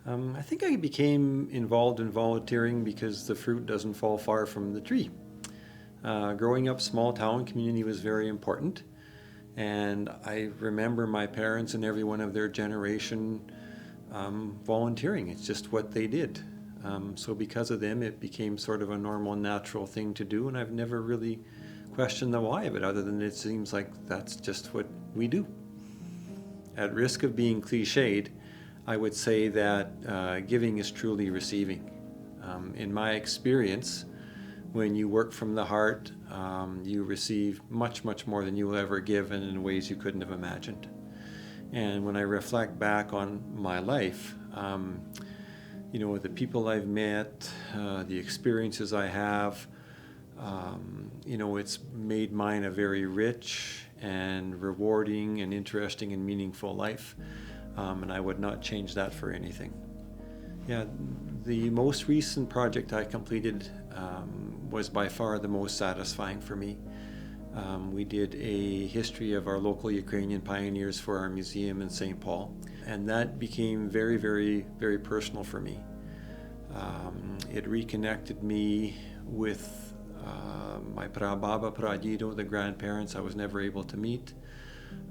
I think I became involved in volunteering because the fruit doesn't fall far from the tree. Growing up small town community was very important, and I remember my parents and everyone of their generation volunteering. It's just what they did. So because of them, it became sort of a normal, natural thing to do, and I've never really questioned the why of it, other than it seems like that's just what we do. At risk of being cliched, I would say that giving is truly receiving. In my experience, when you work from the heart, you receive much, much more than you will ever give, and in ways you couldn't have imagined. And when I reflect back on my life, the people I've met, the experiences I have, it's made mine a very rich and rewarding and interesting and meaningful life. And I would not change that for anything. Yeah, the most recent project I completed was by far the most satisfying for me. We did a history of our local Ukrainian pioneers for our museum in St. Paul, and that became very, very, very personal for me. It reconnected me with my prababa, pradido, the grandparents I was never able to meet.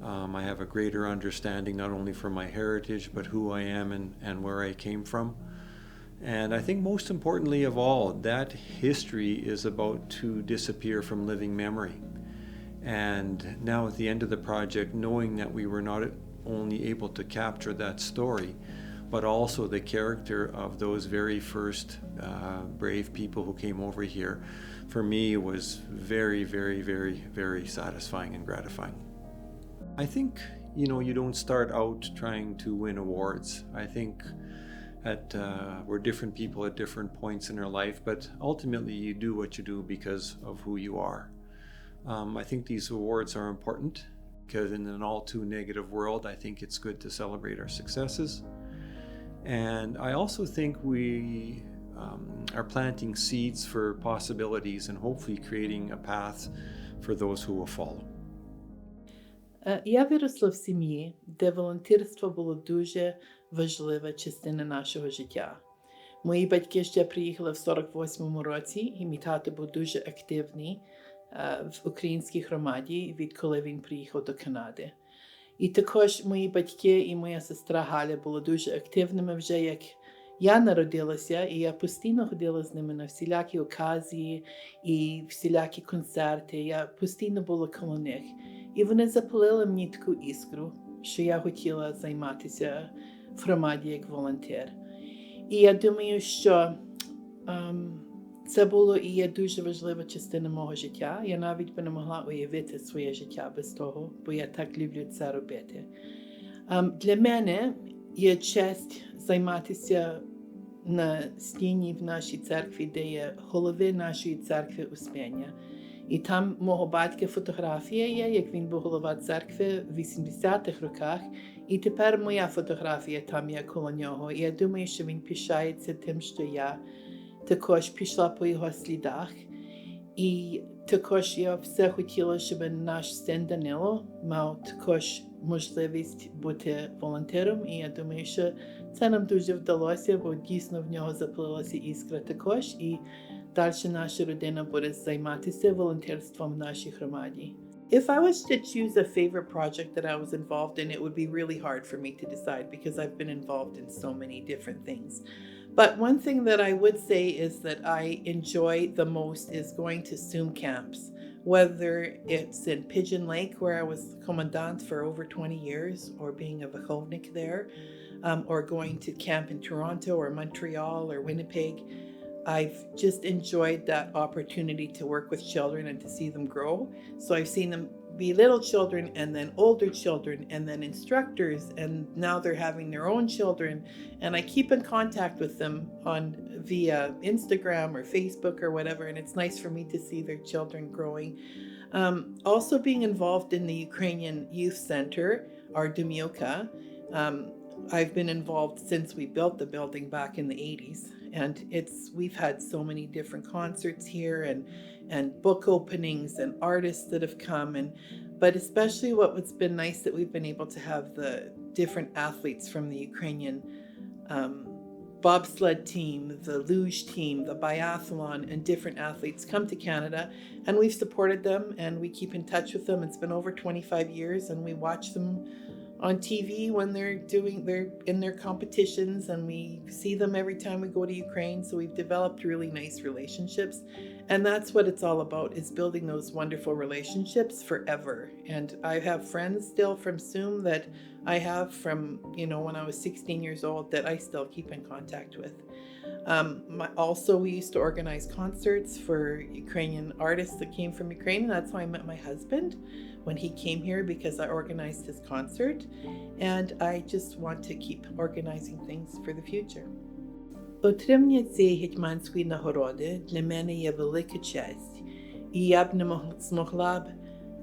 I have a greater understanding not only for my heritage, but who I am and where I came from. And I think most importantly of all, that history is about to disappear from living memory. And now at the end of the project, knowing that we were not only able to capture that story, but also the character of those very first brave people who came over here, for me was very, very, very, very satisfying and gratifying. I think, you don't start out trying to win awards. I think we're different people at different points in our life, but ultimately you do what you do because of who you are. I think these awards are important because in an all too negative world, I think it's good to celebrate our successes. And I also think we are planting seeds for possibilities and hopefully creating a path for those who will follow. Я виросла в сім'ї, де волонтерство було дуже важлива частина нашого життя. Мої батьки ще приїхали в 48-му році, і мій тато був дуже активний в українській громаді, відколи він приїхав до Канади. І також мої батьки і моя сестра Галя були дуже активними вже, як я народилася, і я постійно ходила з ними на всілякі оказії і всілякі концерти. Я постійно була коло них. І вони запалили мені таку іскру, що я хотіла займатися в громаді як волонтер. І я думаю, що це було і є дуже важлива частина мого життя. Я навіть би не могла уявити своє життя без того, бо я так люблю це робити. Для мене є честь займатися на стіні в нашій церкві, де є голови нашої церкви Успіння. І там мого батька фотографія є, як він був голова церкви в 80-х роках. І тепер моя фотографія там є коло нього. І я думаю, що він пишається тим, що я також пішла по його слідах. І також я все хотіла, щоб наш син Данило мав також можливість бути волонтером. І я думаю, що це нам дуже вдалося, бо дійсно в нього запалилася іскра також. І далі наша родина буде займатися волонтерством в нашій громаді. If I was to choose a favorite project that I was involved in, it would be really hard for me to decide because I've been involved in so many different things. But one thing that I would say is that I enjoy the most is going to SUM camps, whether it's in Pigeon Lake, where I was commandant for over 20 years, or being a Verkhovnik there, or going to camp in Toronto or Montreal or Winnipeg. I've just enjoyed that opportunity to work with children and to see them grow. So I've seen them be little children and then older children and then instructors, and now they're having their own children. And I keep in contact with them via Instagram or Facebook or whatever, and it's nice for me to see their children growing. Also being involved in the Ukrainian Youth Center, our Dumyoka. I've been involved since we built the building back in the 80s. And we've had so many different concerts here and book openings and artists that have come. But especially what's been nice that we've been able to have the different athletes from the Ukrainian bobsled team, the luge team, the biathlon, and different athletes come to Canada, and we've supported them and we keep in touch with them. It's been over 25 years, and we watch them on TV when they're in their competitions, and we see them every time we go to Ukraine. So we've developed really nice relationships, and that's what it's all about, is building those wonderful relationships forever. And I have friends still from SUM that I have from, when I was 16 years old, that I still keep in contact with. Also, we used to organize concerts for Ukrainian artists that came from Ukraine, and that's how I met my husband when he came here, because I organized his concert, and I just want to keep organizing things for the future. Отримання цієї гетьманської нагороди для мене є велика честь, і я б не змогла б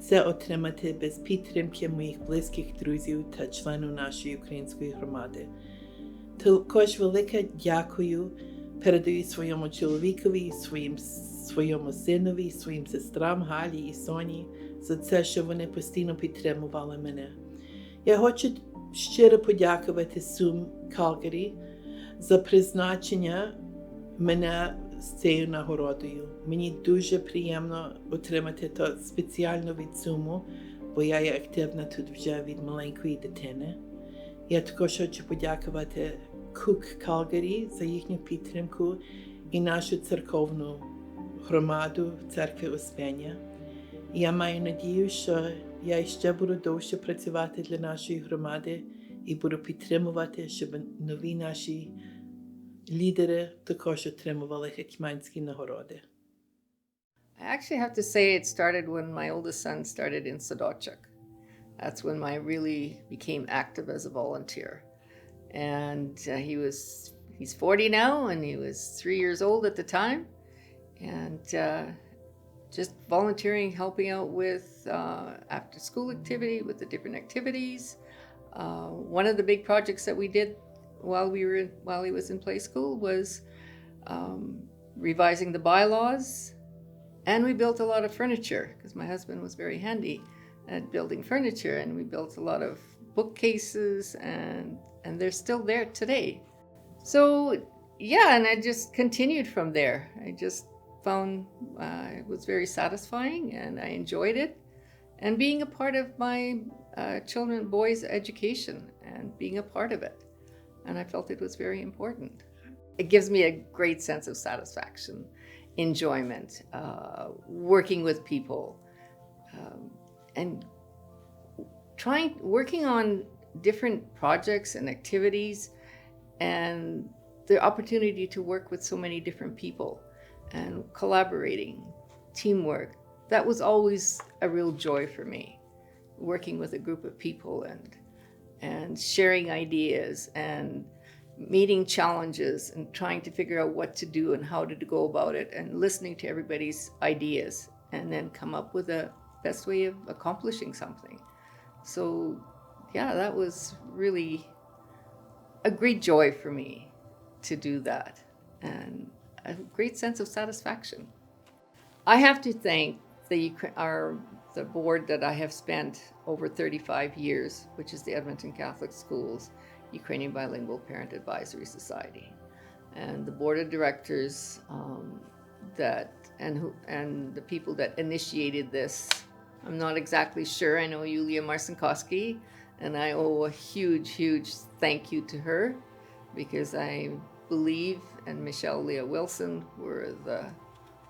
це отримати без підтримки моїх близьких друзів та членів нашої української громади. Також велике дякую передаю своєму чоловікові, своєму синові, своїм сестрам Галі і Соні за це, що вони постійно підтримували мене. Я хочу щиро подякувати SUM Calgary за призначення мене з цією нагородою. Мені дуже приємно отримати то спеціально від SUM, бо я є активна тут вже від маленької дитини. Я також хочу подякувати Cook Calgary за їхню підтримку і нашу церковну громаду церкви Успення. Я маю надію, що я ще буду довше працювати для нашої громади і буду підтримувати, щоб нові наші лідери також отримували гетьманські нагороди. I actually have to say it started when my oldest son started in Shostak. That's when I really became active as a volunteer. And he's 40 now, and he was 3 years old at the time. And just volunteering, helping out with after school activity, with the different activities. One of the big projects that we did while he was in play school was revising the bylaws, and we built a lot of furniture because my husband was very handy at building furniture, and we built a lot of bookcases, and they're still there today. So yeah, and I just continued from there. I just found it was very satisfying, and I enjoyed it, and being a part of my children, boys' education, and being a part of it. And I felt it was very important. It gives me a great sense of satisfaction, enjoyment, working with people, and working on different projects and activities, and the opportunity to work with so many different people and collaborating, teamwork. That was always a real joy for me, working with a group of people and sharing ideas and meeting challenges and trying to figure out what to do and how to go about it, and listening to everybody's ideas and then come up with a best way of accomplishing something. So yeah, that was really a great joy for me to do that, and a great sense of satisfaction. I have to thank the board that I have spent over 35 years, which is the Edmonton Catholic Schools Ukrainian Bilingual Parent Advisory Society, and the board of directors and the people that initiated this. I'm not exactly sure. I know Yulia Marcinkovsky, and I owe a huge, huge thank you to her, because I believe, and Michelle Leah Wilson were the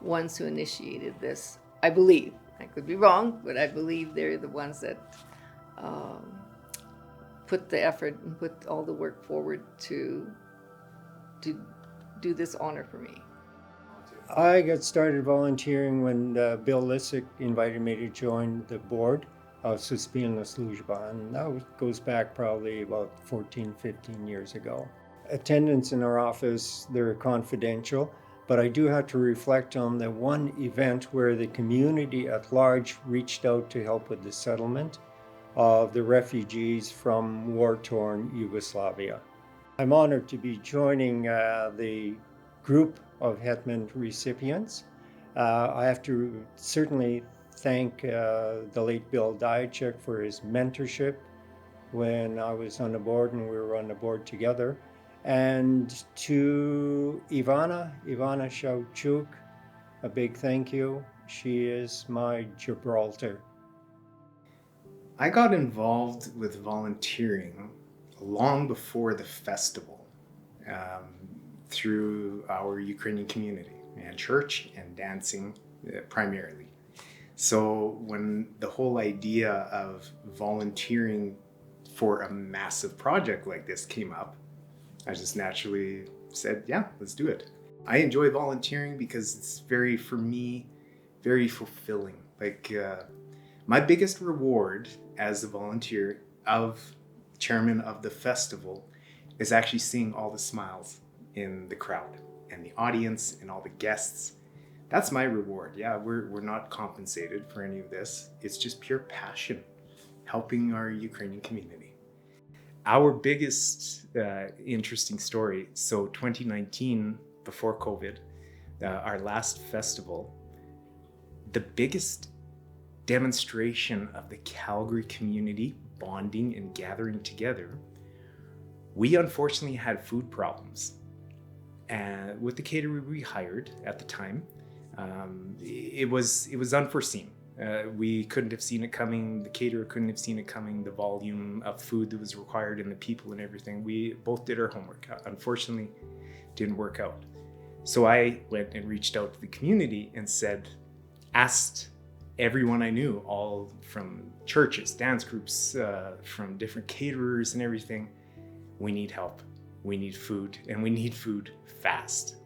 ones who initiated this. I believe. I could be wrong, but I believe they're the ones that put the effort and put all the work forward to do this honor for me. I got started volunteering when Bill Lissick invited me to join the board of Suspilna Sluzhba, and that goes back probably about 14, 15 years ago. Attendance in our office, they're confidential, but I do have to reflect on the one event where the community at large reached out to help with the settlement of the refugees from war-torn Yugoslavia. I'm honored to be joining the group of Hetman recipients. I have to certainly thank the late Bill Diachik for his mentorship when I was on the board and we were on the board together. And to Ivana Shauchuk, a big thank you. She is my Gibraltar. I got involved with volunteering long before the festival through our Ukrainian community and church and dancing primarily. So when the whole idea of volunteering for a massive project like this came up, I just naturally said, yeah, let's do it. I enjoy volunteering because it's for me, very fulfilling. My biggest reward as a volunteer chairman of the festival is actually seeing all the smiles in the crowd and the audience and all the guests. That's my reward. Yeah, we're not compensated for any of this. It's just pure passion, helping our Ukrainian community. Our biggest interesting story, so 2019, before COVID, our last festival, the biggest demonstration of the Calgary community bonding and gathering together, we unfortunately had food problems. And with the caterer we hired at the time, it was unforeseen. We couldn't have seen it coming. The caterer couldn't have seen it coming. The volume of food that was required and the people and everything. We both did our homework. Unfortunately, didn't work out. So I went and reached out to the community and asked everyone I knew, all from churches, dance groups, from different caterers and everything, we need help. We need food, and we need food fast.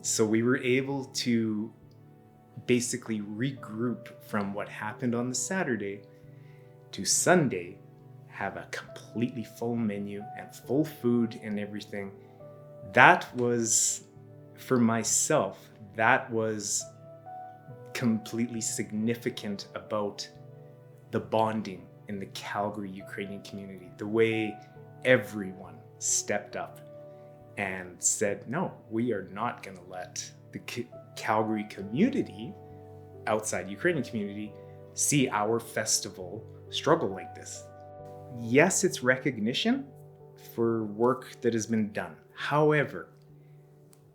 So we were able to basically regroup from what happened on the Saturday to Sunday, have a completely full menu and full food and everything. That was, for myself, that was completely significant about the bonding in the Calgary Ukrainian community, the way everyone stepped up and said, no, we are not going to let the Calgary community, outside Ukrainian community, see our festival struggle like this. Yes, it's recognition for work that has been done. However,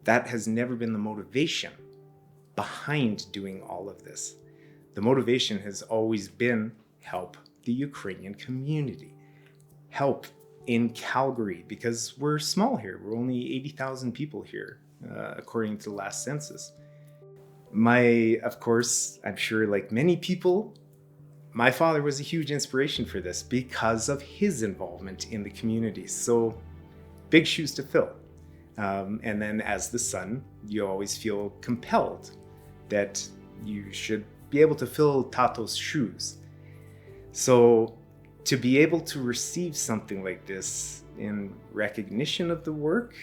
that has never been the motivation behind doing all of this. The motivation has always been help the Ukrainian community, help in Calgary, because we're small here. We're only 80,000 people here, according to the last census. Of course, I'm sure like many people, my father was a huge inspiration for this because of his involvement in the community. So big shoes to fill. And then as the son, you always feel compelled that you should be able to fill Tato's shoes. So to be able to receive something like this in recognition of the work,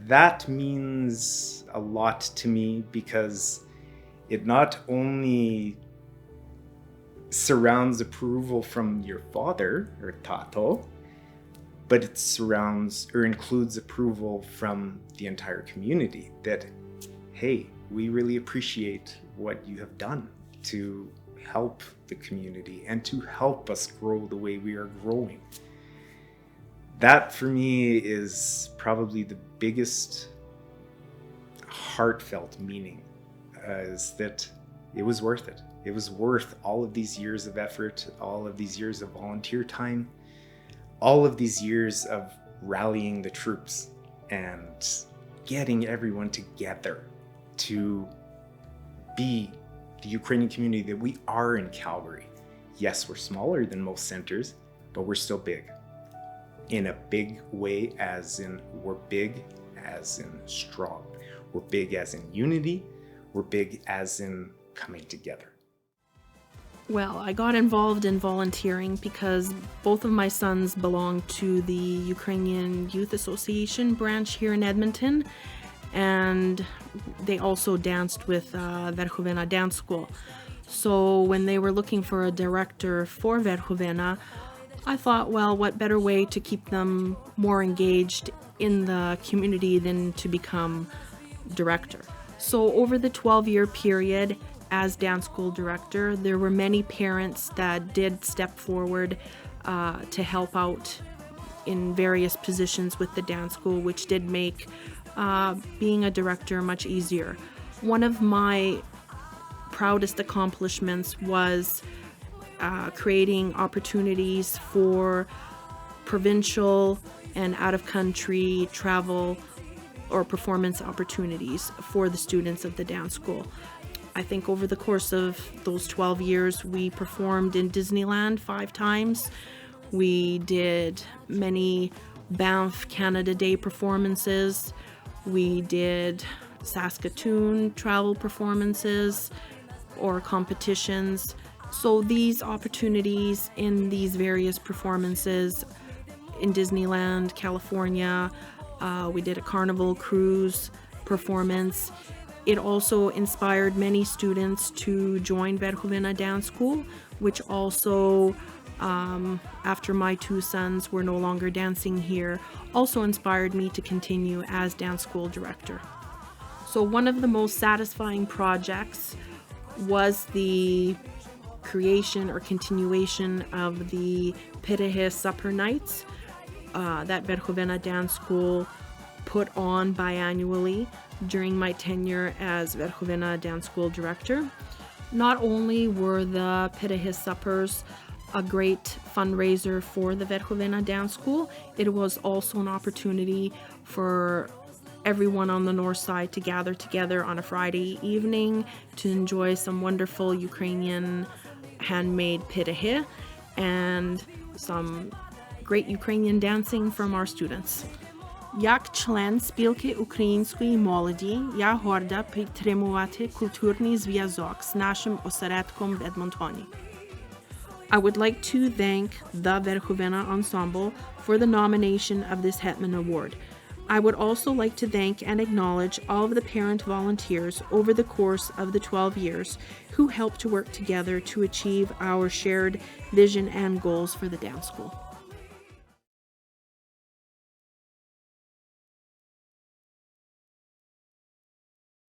that means a lot to me, because it not only surrounds approval from your father or Tato, but it surrounds or includes approval from the entire community that, hey, we really appreciate what you have done to help the community and to help us grow the way we are growing. That for me is probably the biggest heartfelt meaning, is that it was worth it. It was worth all of these years of effort, all of these years of volunteer time, all of these years of rallying the troops and getting everyone together to be the Ukrainian community that we are in Calgary. Yes, we're smaller than most centers, but we're still big. In a big way, as in we're big as in strong. We're big as in unity. We're big as in coming together. Well, I got involved in volunteering because both of my sons belong to the Ukrainian Youth Association branch here in Edmonton, and they also danced with Verkhovena Dance School. So when they were looking for a director for Verkhovena, I thought, well, what better way to keep them more engaged in the community than to become director. So over the 12-year period as dance school director, there were many parents that did step forward to help out in various positions with the dance school, which did make being a director much easier. One of my proudest accomplishments was creating opportunities for provincial and out-of-country travel or performance opportunities for the students of the dance school. I think over the course of those 12 years, we performed in Disneyland 5 times. We did many Banff Canada Day performances. We did Saskatoon travel performances or competitions. So these opportunities in these various performances in Disneyland, California, we did a Carnival cruise performance. It also inspired many students to join Verkhovna Dance School, which also, after my 2 sons were no longer dancing here, also inspired me to continue as dance school director. So one of the most satisfying projects was the creation or continuation of the Pitehe Supper Nights that Verkhovna Dance School put on biannually during my tenure as Verkhovna Dance School director. Not only were the Pitehe Suppers a great fundraiser for the Verkhovna Dance School, it was also an opportunity for everyone on the north side to gather together on a Friday evening to enjoy some wonderful Ukrainian handmade pitehe and some great Ukrainian dancing from our students. Як член спілки української молоді, я горда підтримувати культурний зв'язок з нашим осередком в Едмонтоні. I would like to thank the Verkhovna Ensemble for the nomination of this Hetman Award. I would also like to thank and acknowledge all of the parent volunteers over the course of the 12 years who helped to work together to achieve our shared vision and goals for the dance school.